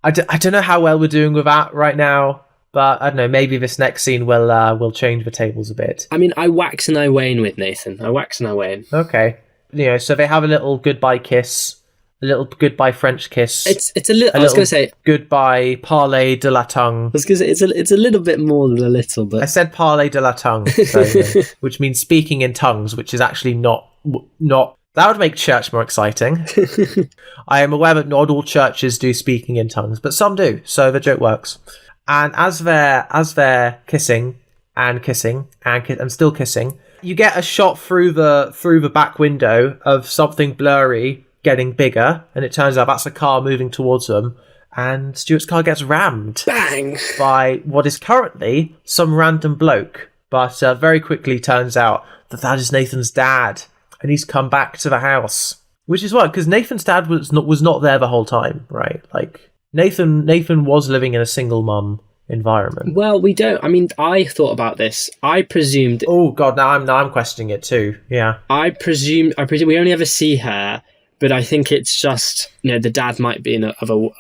I don't know how well we're doing with that right now. But I don't know, maybe this next scene will change the tables a bit. I mean, I wax and I wane with Nathan. I wax and I wane. Okay. You know, so they have a little goodbye kiss, a little goodbye French kiss. It's a little. I was going to say goodbye parley de la tongue. I was going to say it's a little bit more than a little, but I said parley de la tongue, so, which means speaking in tongues, which is actually not. That would make church more exciting. I am aware that not all churches do speaking in tongues, but some do, so the joke works. And as they're kissing and still kissing, you get a shot through the back window of something blurry getting bigger, and it turns out that's a car moving towards them, and Stuart's car gets rammed. Bang! By what is currently some random bloke, but very quickly turns out that is Nathan's dad, and he's come back to the house. Which is what, because Nathan's dad was not there the whole time, right? Like, Nathan was living in a single mum environment. Well, we don't. I mean, I thought about this. I presumed. Oh God, now I'm questioning it too. Yeah. I presume we only ever see her, but I think it's just, you know, the dad might be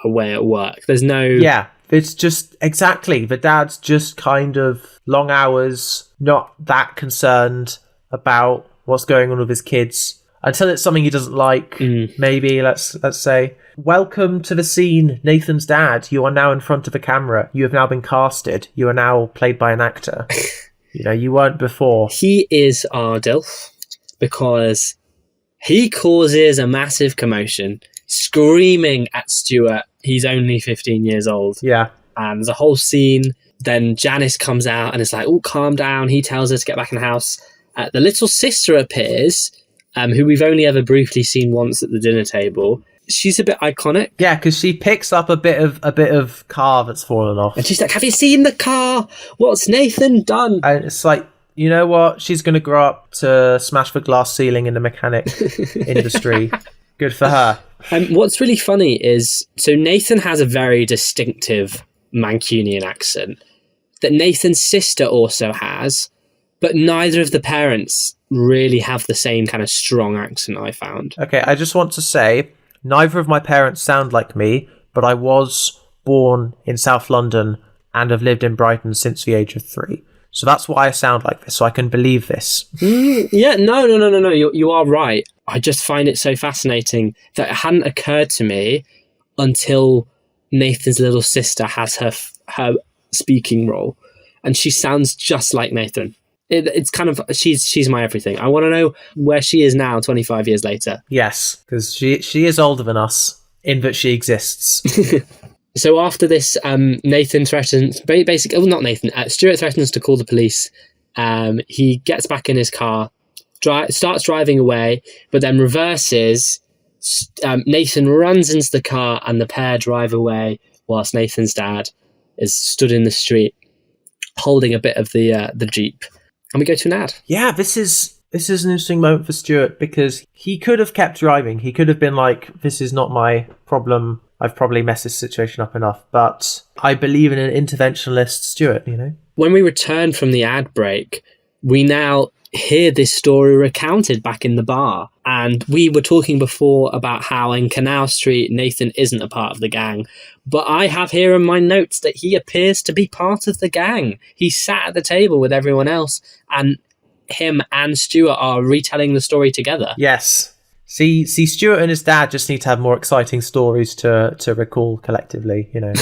away at work. There's no. Yeah, it's just exactly the dad's just kind of long hours, not that concerned about what's going on with his kids until it's something he doesn't like. Maybe let's say. Welcome to the scene, Nathan's dad. You are now in front of a camera. You have now been casted. You are now played by an actor. You know, you weren't before. He is our DILF because he causes a massive commotion. screaming at Stuart. He's only 15 years old. Yeah. And there's a whole scene. Then Janice comes out and is like, oh, calm down. He tells her to get back in the house. The little sister appears, who we've only ever briefly seen once at the dinner table. She's a bit iconic. Yeah, because she picks up a bit of car that's fallen off. And she's like, have you seen the car? What's Nathan done? And it's like, you know what? She's going to grow up to smash the glass ceiling in the mechanic industry. Good for her. What's really funny is, so Nathan has a very distinctive Mancunian accent that Nathan's sister also has, but neither of the parents really have the same kind of strong accent, I found. Okay, I just want to say, neither of my parents sound like me, but I was born in South London and have lived in Brighton since the age of 3. So that's why I sound like this, so I can believe this. Yeah, no. You are right. I just find it so fascinating that it hadn't occurred to me until Nathan's little sister has her speaking role, and she sounds just like Nathan. It's kind of, she's my everything. I want to know where she is now, 25 years later. Yes, because she is older than us in that she exists. So after this, Nathan threatens, basically, well, not Nathan, Stuart threatens to call the police. He gets back in his car, starts driving away, but then reverses. Nathan runs into the car and the pair drive away whilst Nathan's dad is stood in the street holding a bit of the Jeep. And we go to an ad. Yeah, this is an interesting moment for Stuart because he could have kept driving. He could have been like, this is not my problem. I've probably messed this situation up enough. But I believe in an interventionist Stuart, you know? When we return from the ad break, we now hear this story recounted back in the bar. And we were talking before about how in Canal Street, Nathan isn't a part of the gang. But I have here in my notes that he appears to be part of the gang. He sat at the table with everyone else, and him and Stuart are retelling the story together. Yes. See, Stuart and his dad just need to have more exciting stories to recall collectively, you know.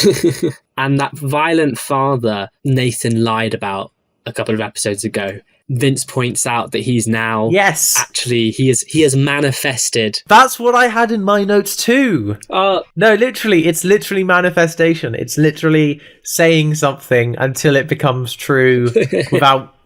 And that violent father Nathan lied about a couple of episodes ago, Vince points out that he's now actually he has manifested. That's what I had in my notes too. No, literally, it's literally manifestation. It's literally saying something until it becomes true without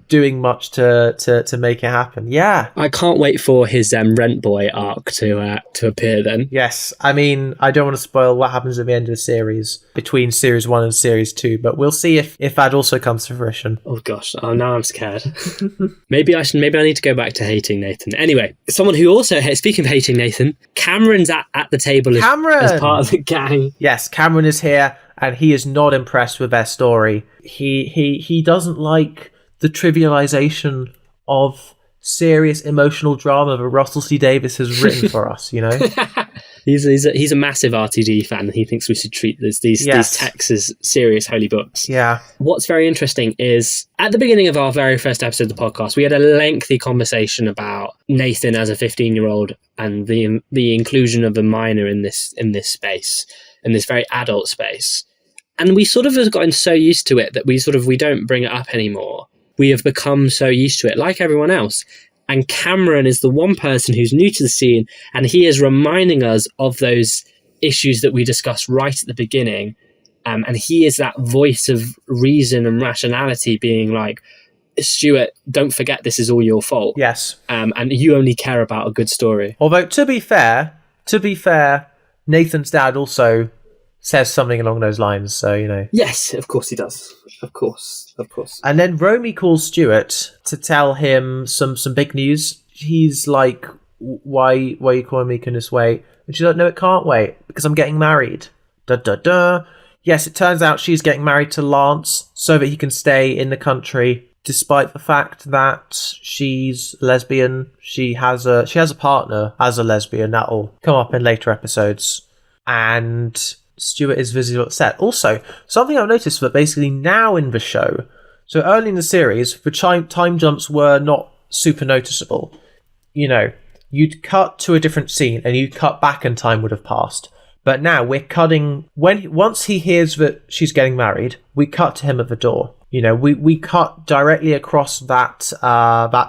doing much to make it happen. Yeah, I can't wait for his Rent Boy arc to appear then. Yes, I mean, I don't want to spoil what happens at the end of the series between series 1 and series 2, but we'll see if that also comes to fruition. Oh gosh, now I'm scared. Maybe I need to go back to hating Nathan. Anyway, someone who also, speaking of hating Nathan, Cameron's at the table as part of the gang. Yes, Cameron is here, and he is not impressed with their story. He doesn't like the trivialization of serious emotional drama that Russell T Davies has written for us, you know? He's a massive RTD fan. He thinks we should treat these texts as serious holy books. Yeah. What's very interesting is at the beginning of our very first episode of the podcast, we had a lengthy conversation about Nathan as a 15-year-old and the inclusion of a minor in this space, in this very adult space. And we sort of have gotten so used to it that we don't bring it up anymore. We have become so used to it, like everyone else. And Cameron is the one person who's new to the scene, and he is reminding us of those issues that we discussed right at the beginning. And he is that voice of reason and rationality being like, Stuart, don't forget this is all your fault. Yes. And you only care about a good story. Although, to be fair, Nathan's dad also says something along those lines, so, you know. Yes, of course he does. Of course. And then Romy calls Stuart to tell him some big news. He's like, why are you calling me? Can this wait? And she's like, no, it can't wait, because I'm getting married. Yes, it turns out she's getting married to Lance so that he can stay in the country, despite the fact that she's lesbian. She has a partner as a lesbian. That'll come up in later episodes. And Stuart is visibly upset. Also, something I've noticed that basically now in the show, so early in the series, the time jumps were not super noticeable. You know, you'd cut to a different scene and you'd cut back and time would have passed. But now we're cutting once he hears that she's getting married, we cut to him at the door. You know, we cut directly across that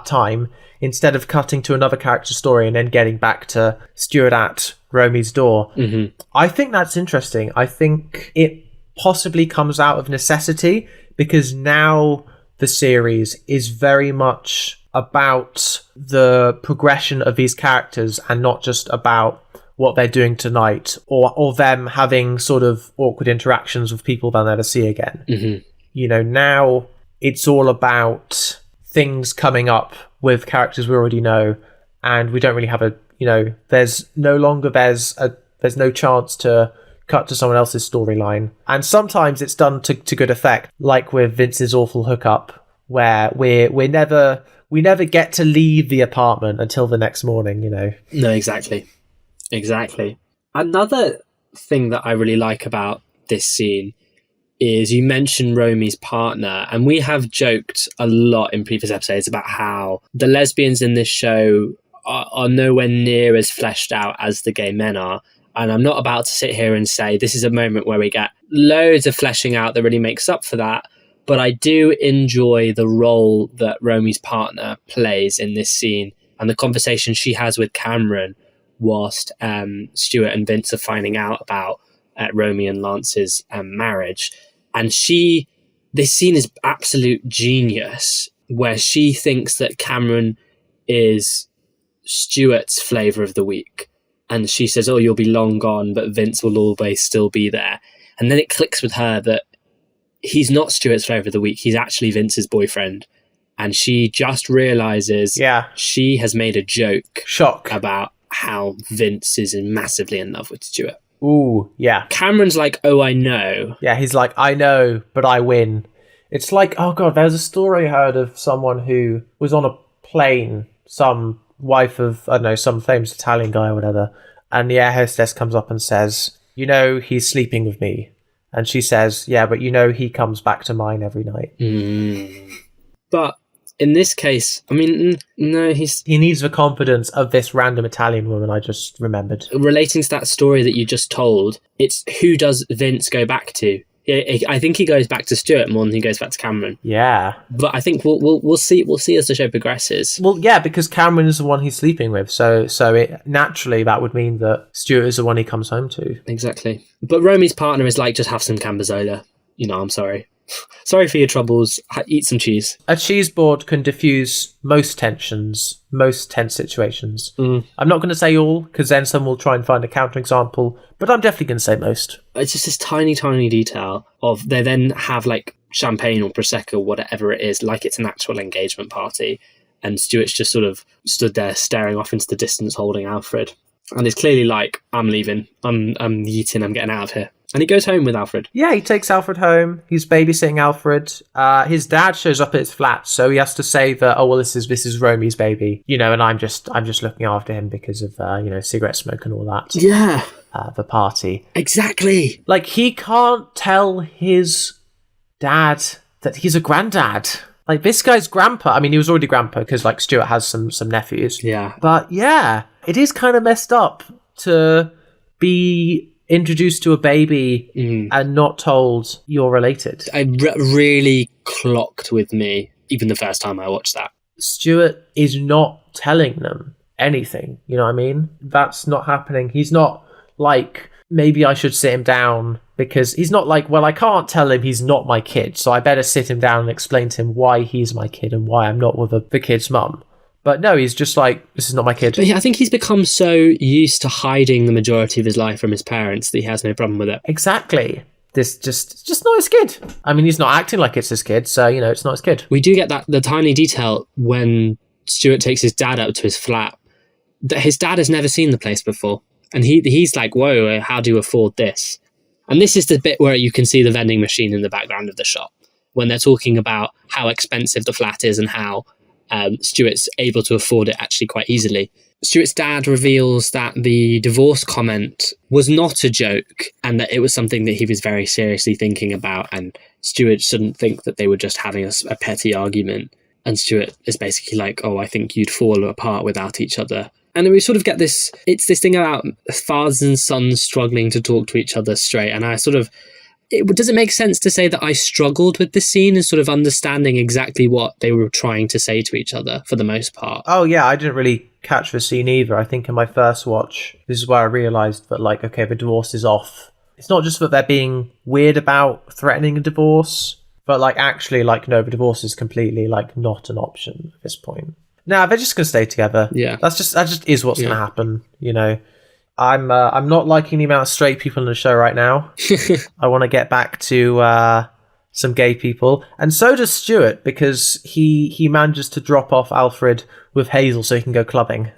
time instead of cutting to another character story and then getting back to Stuart at Romy's door. Mm-hmm. I think that's interesting. I think it possibly comes out of necessity because now the series is very much about the progression of these characters and not just about what they're doing tonight or them having sort of awkward interactions with people they'll never see again. Mm-hmm. You know, now it's all about things coming up with characters we already know, and we don't really have there's no chance to cut to someone else's storyline. And sometimes it's done to good effect, like with Vince's awful hookup, where we never get to leave the apartment until the next morning, you know. No, exactly. Another thing that I really like about this scene is you mentioned Romy's partner, and we have joked a lot in previous episodes about how the lesbians in this show are nowhere near as fleshed out as the gay men are. And I'm not about to sit here and say this is a moment where we get loads of fleshing out that really makes up for that. But I do enjoy the role that Romy's partner plays in this scene and the conversation she has with Cameron whilst Stuart and Vince are finding out about Romy and Lance's marriage. And this scene is absolute genius, where she thinks that Cameron is Stuart's flavour of the week. And she says, oh, you'll be long gone, but Vince will always still be there. And then it clicks with her that he's not Stuart's flavour of the week. He's actually Vince's boyfriend. And she just realises she has made a joke about how Vince is massively in love with Stuart. Ooh, yeah. Cameron's like, oh, I know. Yeah, he's like, I know, but I win. It's like, oh God, there's a story I heard of someone who was on a plane, some wife of, I don't know, some famous Italian guy or whatever, and the air hostess comes up and says, you know, he's sleeping with me. And she says, yeah, but you know, he comes back to mine every night. But in this case, I mean, no, he needs the confidence of this random Italian woman I just remembered. Relating to that story that you just told, it's who does Vince go back to? I think he goes back to Stuart more than he goes back to Cameron. Yeah, but I think we'll see as the show progresses. Well, yeah, because Cameron is the one he's sleeping with, so it naturally that would mean that Stuart is the one he comes home to. Exactly. But Romy's partner is like, just have some Cambozola. You know, I'm sorry. Sorry for your troubles. Eat some cheese. A cheese board can diffuse most tensions, most tense situations. I'm not going to say all, because then some will try and find a counterexample, but I'm definitely going to say most. It's just this tiny, tiny detail of they then have like champagne or Prosecco, whatever it is, like it's an actual engagement party. And Stuart's just sort of stood there staring off into the distance holding Alfred. And it's clearly like, I'm leaving. I'm yeeting. I'm getting out of here. And he goes home with Alfred. Yeah, he takes Alfred home. He's babysitting Alfred. His dad shows up at his flat, so he has to say that, oh well, this is Romy's baby, you know, and I'm just looking after him because of cigarette smoke and all that. Yeah, the party. Exactly. Like, he can't tell his dad that he's a granddad. Like, this guy's grandpa. I mean, he was already grandpa because like Stuart has some nephews. Yeah, but yeah, it is kind of messed up to be introduced to a baby and not told you're related. It really clocked with me even the first time I watched that. Stuart is not telling them anything, you know what I mean? That's not happening. He's not like, maybe I should sit him down, because he's not like, well, I can't tell him he's not my kid, so I better sit him down and explain to him why he's my kid and why I'm not with the kid's mum. But no, he's just like, this is not my kid. But yeah, I think he's become so used to hiding the majority of his life from his parents that he has no problem with it. Exactly. This just not his kid. I mean, he's not acting like it's his kid, so, you know, it's not his kid. We do get the tiny detail when Stuart takes his dad up to his flat, that his dad has never seen the place before. And he's like, whoa, how do you afford this? And this is the bit where you can see the vending machine in the background of the shop, when they're talking about how expensive the flat is and how Stuart's able to afford it actually quite easily. Stuart's dad reveals that the divorce comment was not a joke and that it was something that he was very seriously thinking about, and Stuart shouldn't think that they were just having a petty argument. And Stuart is basically like, oh, I think you'd fall apart without each other. And then we sort of get this thing about fathers and sons struggling to talk to each other straight. And does it make sense to say that I struggled with this scene and sort of understanding exactly what they were trying to say to each other for the most part? Oh yeah, I didn't really catch the scene either. I think in my first watch, this is where I realised that, like, okay, the divorce is off. It's not just that they're being weird about threatening a divorce, but, like, actually, like, no, the divorce is completely, like, not an option at this point. No, they're just gonna stay together. Yeah, that just is what's gonna happen. You know, I'm not liking the amount of straight people in the show right now. I want to get back to some gay people, and so does Stuart, because he manages to drop off Alfred with Hazel so he can go clubbing.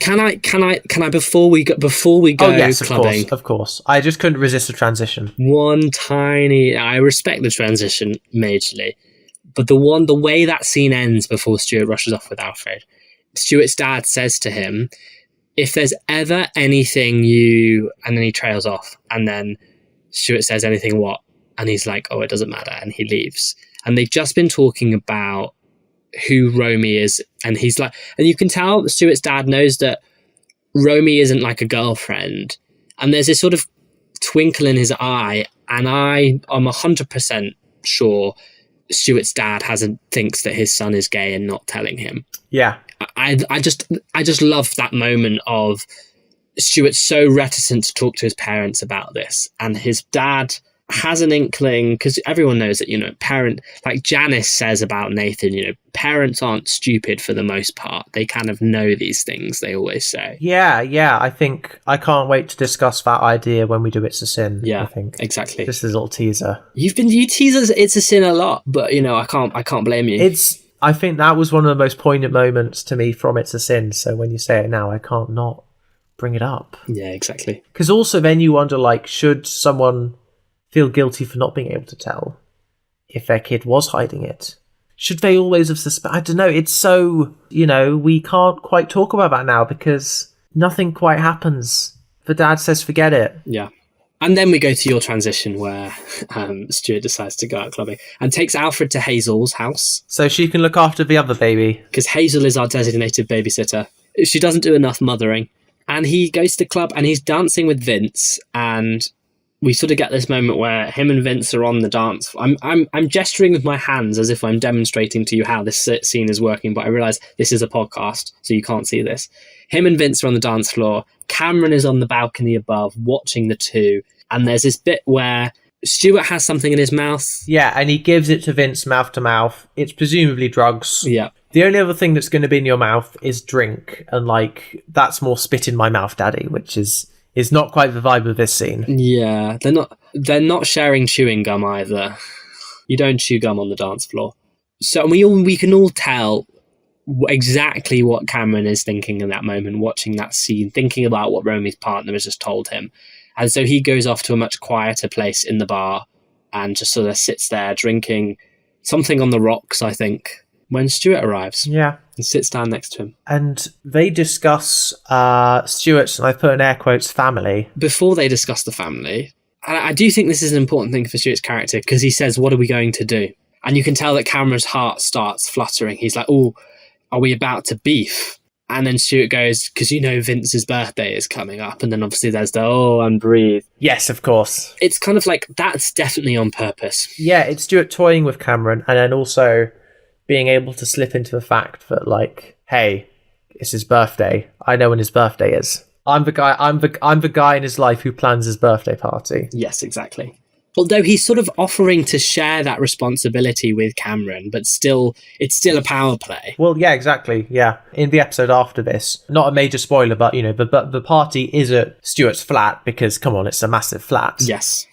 Can I before we go Oh yes, clubbing? of course. I just couldn't resist the transition. I respect the transition majorly. But the way that scene ends before Stuart rushes off with Alfred, Stuart's dad says to him, if there's ever anything and then he trails off, and then Stuart says anything what? And he's like, oh, it doesn't matter, and he leaves. And they've just been talking about who Romy is, and he's like, and you can tell Stuart's dad knows that Romy isn't like a girlfriend, and there's this sort of twinkle in his eye, and I'm 100% sure Stuart's dad thinks that his son is gay and not telling him. Yeah. I just love that moment of Stuart so reticent to talk to his parents about this, and his dad has an inkling, because everyone knows that, like Janice says about Nathan, parents aren't stupid for the most part. They kind of know these things, they always say. Yeah, I think I can't wait to discuss that idea when we do It's a Sin. Yeah, I think exactly. Just a little teaser. You tease us It's a Sin a lot, but I can't blame you. I think that was one of the most poignant moments to me from It's a Sin, so when you say it now, I can't not bring it up. Yeah, exactly. Because also then you wonder, like, should someone feel guilty for not being able to tell if their kid was hiding it? Should they always have suspected? I don't know. It's so, we can't quite talk about that now because nothing quite happens. The dad says, forget it. Yeah. And then we go to your transition where Stuart decides to go out clubbing and takes Alfred to Hazel's house. So she can look after the other baby. Because Hazel is our designated babysitter. She doesn't do enough mothering. And he goes to the club and he's dancing with Vince, and we sort of get this moment where him and Vince are on the dance. I'm gesturing with my hands as if I'm demonstrating to you how this scene is working, but I realise this is a podcast, so you can't see this. Him and Vince are on the dance floor. Cameron is on the balcony above, watching the two. And there's this bit where Stuart has something in his mouth. Yeah, and he gives it to Vince mouth to mouth. It's presumably drugs. Yeah. The only other thing that's going to be in your mouth is drink. And, like, that's more spit in my mouth, daddy, which is not quite the vibe of this scene. Yeah, they're not sharing chewing gum either. You don't chew gum on the dance floor. So we can all tell exactly what Cameron is thinking in that moment, watching that scene, thinking about what Romy's partner has just told him. And so he goes off to a much quieter place in the bar and just sort of sits there drinking something on the rocks, I think, when Stuart arrives. Yeah. And sits down next to him. And they discuss Stuart's, and I put in air quotes, family. Before they discuss the family, I do think this is an important thing for Stuart's character, because he says, what are we going to do? And you can tell that Cameron's heart starts fluttering. He's like, oh, are we about to beef? And then Stuart goes, because Vince's birthday is coming up. And then obviously there's and breathe. Yes, of course. It's kind of like, that's definitely on purpose. Yeah, it's Stuart toying with Cameron, and then also being able to slip into the fact that, like, hey, it's his birthday. I know when his birthday is. I'm the guy in his life who plans his birthday party. Yes, exactly. Although he's sort of offering to share that responsibility with Cameron, but it's still a power play. Well, yeah, exactly. Yeah. In the episode after this, not a major spoiler, but, the party is at Stuart's flat because, come on, it's a massive flat. Yes,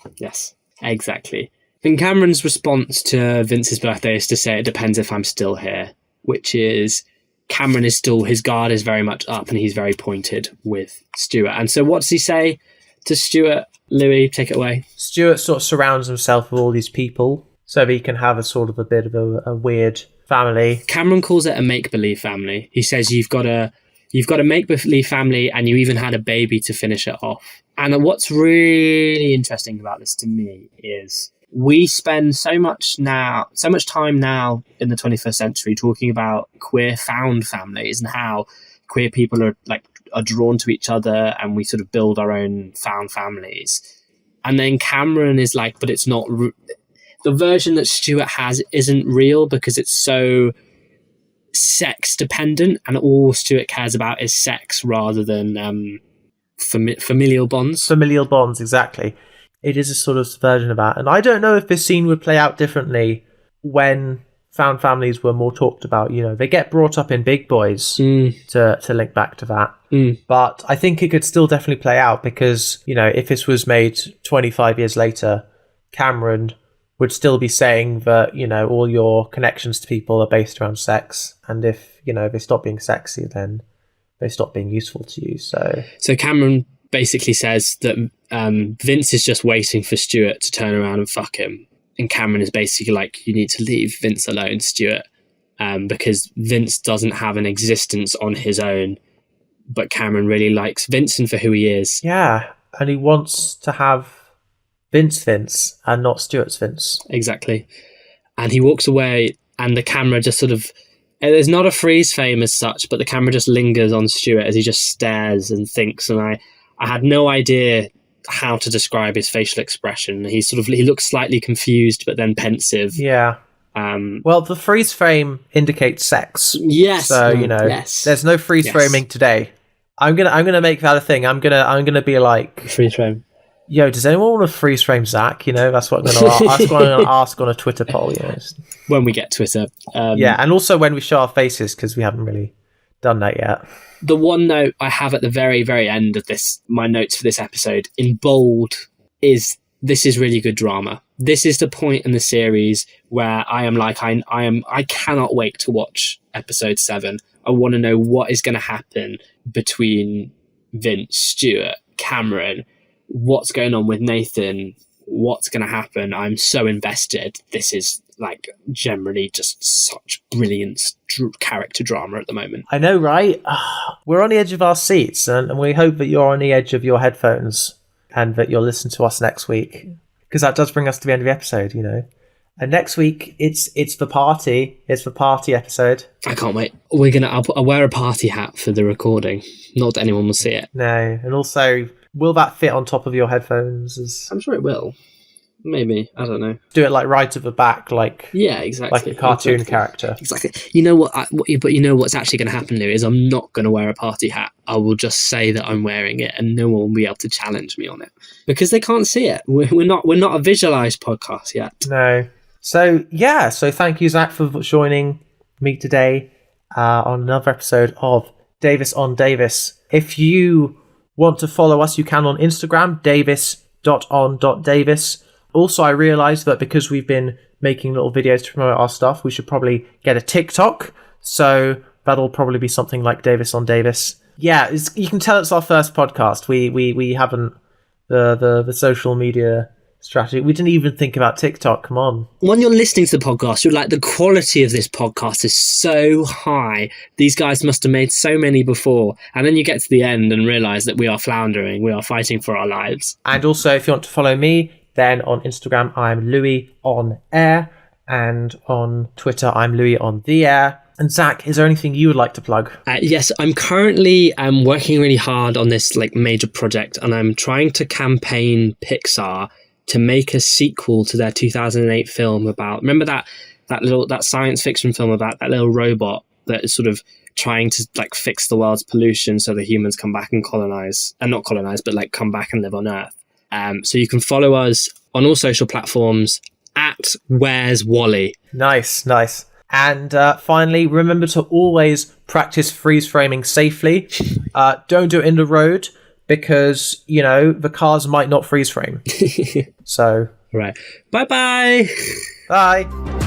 exactly. Then Cameron's response to Vince's birthday is to say, it depends if I'm still here, which is Cameron is still, his guard is very much up and he's very pointed with Stuart. And so what does he say to Stuart? Louis, take it away. Stuart sort of surrounds himself with all these people so that he can have a bit of a weird family. Cameron calls it a make-believe family. He says you've got a make-believe family and you even had a baby to finish it off. And what's really interesting about this to me is we spend so much time now in the 21st century talking about queer found families and how queer people are drawn to each other, and we sort of build our own found families. And then Cameron is like, but it's not the version that Stuart has isn't real because it's so sex dependent, and all Stuart cares about is sex rather than familial bonds. Familial bonds, exactly. It is a sort of version of that. And I don't know if this scene would play out differently when found families were more talked about. You know, they get brought up in Big Boys to link back to that. But I think it could still definitely play out because, you know, if this was made 25 years later, Cameron would still be saying that, you know, all your connections to people are based around sex. And if, you know, they stop being sexy, then they stop being useful to you. So Cameron basically says that Vince is just waiting for Stuart to turn around and fuck him. And Cameron is basically like, you need to leave Vince alone, Stuart, because Vince doesn't have an existence on his own. But Cameron really likes Vincent for who he is. Yeah, and he wants to have Vince and not Stuart's Vince. Exactly. And he walks away, and the camera just sort of... There's not a freeze frame as such, but the camera just lingers on Stuart as he just stares and thinks. And I had no idea how to describe his facial expression. He looks slightly confused, but then pensive. Yeah. Well, the freeze frame indicates sex. Yes. So, you know, there's no freeze framing today. I'm gonna make that a thing. I'm gonna be like, freeze frame. Yo, does anyone want to freeze frame Zach? You know, that's what I'm gonna ask on a Twitter poll. You know, when we get Twitter. Yeah, and also when we show our faces, because we haven't really done that yet. The one note I have at the very, very end of my notes for this episode in bold is, this is really good drama. This is the point in the series where I am like, I cannot wait to watch episode 7. I want to know what is going to happen between Vince, Stuart, Cameron, what's going on with Nathan, what's going to happen. I'm so invested. This is like generally just such brilliant character drama at the moment. I know, right? We're on the edge of our seats, and we hope that you're on the edge of your headphones and that you'll listen to us next week, because that does bring us to the end of the episode, you know. And next week it's the party. It's the party episode. I can't wait. I'll wear a party hat for the recording. Not that anyone will see it. No, and also, will that fit on top of your headphones? I'm sure it will. Maybe. I don't know. Do it like right at the back, like, yeah, exactly, like a cartoon character. Exactly. You know what? But you know what's actually going to happen, Lou, is I'm not going to wear a party hat. I will just say that I'm wearing it, and no one will be able to challenge me on it because they can't see it. We're not a visualized podcast yet. No. So yeah. So thank you, Zach, for joining me today on another episode of Davis on Davis. If you want to follow us, you can on Instagram, davis.on.davis. Also, I realised that because we've been making little videos to promote our stuff, we should probably get a TikTok. So that'll probably be something like Davis on Davis. Yeah, you can tell it's our first podcast. We haven't the social media strategy. We didn't even think about TikTok. Come on. When you're listening to the podcast, you're like, the quality of this podcast is so high. These guys must have made so many before. And then you get to the end and realise that we are floundering. We are fighting for our lives. And also, if you want to follow me, then on Instagram, I'm Louis on air. And on Twitter, I'm Louis on the air. And Zach, is there anything you would like to plug? Yes, I'm currently working really hard on this like major project, and I'm trying to campaign Pixar to make a sequel to their 2008 film about, remember that science fiction film about that little robot that is sort of trying to like fix the world's pollution so the humans come back and not colonize, but like come back and live on Earth. So you can follow us on all social platforms at Where's Wally. Nice. And finally, remember to always practice freeze framing safely. Don't do it in the road because, you know, the cars might not freeze frame. So. Right. Bye-bye. Bye.